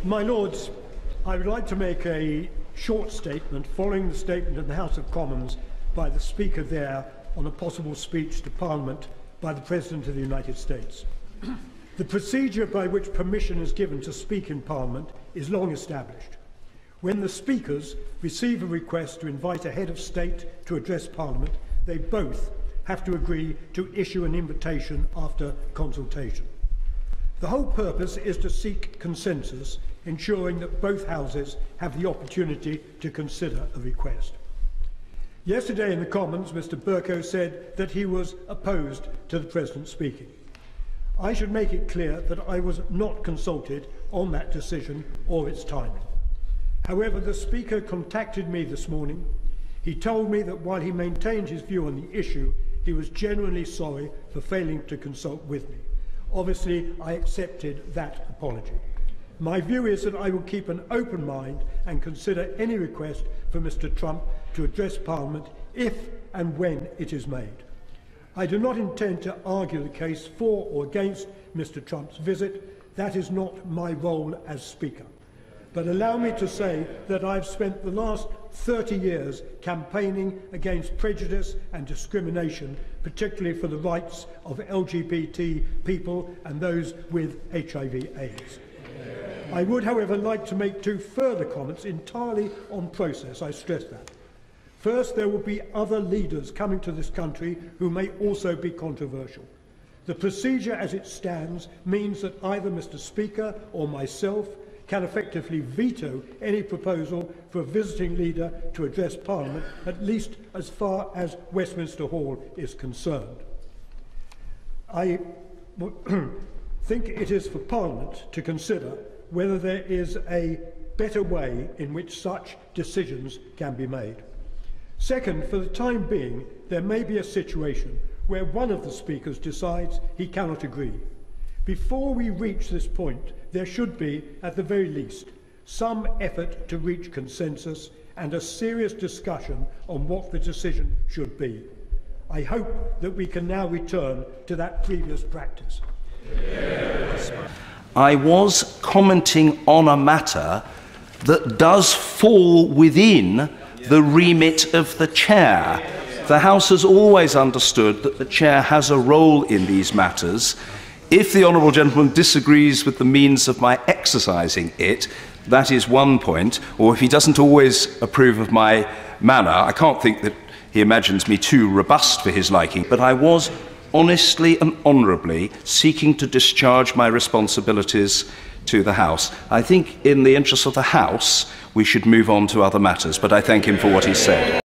My Lords, I would like to make a short statement following the statement in the House of Commons by the Speaker there on a possible speech to Parliament by the President of the United States. The procedure by which permission is given to speak in Parliament is long established. When the Speakers receive a request to invite a head of state to address Parliament, they both have to agree to issue an invitation after consultation. The whole purpose is to seek consensus, ensuring that both houses have the opportunity to consider a request. Yesterday in the Commons, Mr Bercow said that he was opposed to the President speaking. I should make it clear that I was not consulted on that decision or its timing. However, the Speaker contacted me this morning. He told me that while he maintained his view on the issue, he was genuinely sorry for failing to consult with me. Obviously, I accepted that apology. My view is that I will keep an open mind and consider any request for Mr Trump to address Parliament if and when it is made. I do not intend to argue the case for or against Mr Trump's visit. That is not my role as Speaker. But allow me to say that I've spent the last 30 years campaigning against prejudice and discrimination, particularly for the rights of LGBT people and those with HIV/AIDS. I would, however, like to make two further comments entirely on process. I stress that. First, there will be other leaders coming to this country who may also be controversial. The procedure as it stands means that either Mr Speaker or myself can effectively veto any proposal for a visiting leader to address Parliament, at least as far as Westminster Hall is concerned. I think it is for Parliament to consider whether there is a better way in which such decisions can be made. Second, for the time being, there may be a situation where one of the Speakers decides he cannot agree. Before we reach this point, there should be, at the very least, some effort to reach consensus and a serious discussion on what the decision should be. I hope that we can now return to that previous practice. I was commenting on a matter that does fall within the remit of the Chair. The House has always understood that the Chair has a role in these matters. If the honourable gentleman disagrees with the means of my exercising it, that is one point, or if he doesn't always approve of my manner, I can't think that he imagines me too robust for his liking, but I was honestly and honourably seeking to discharge my responsibilities to the House. I think in the interest of the House we should move on to other matters, but I thank him for what he said.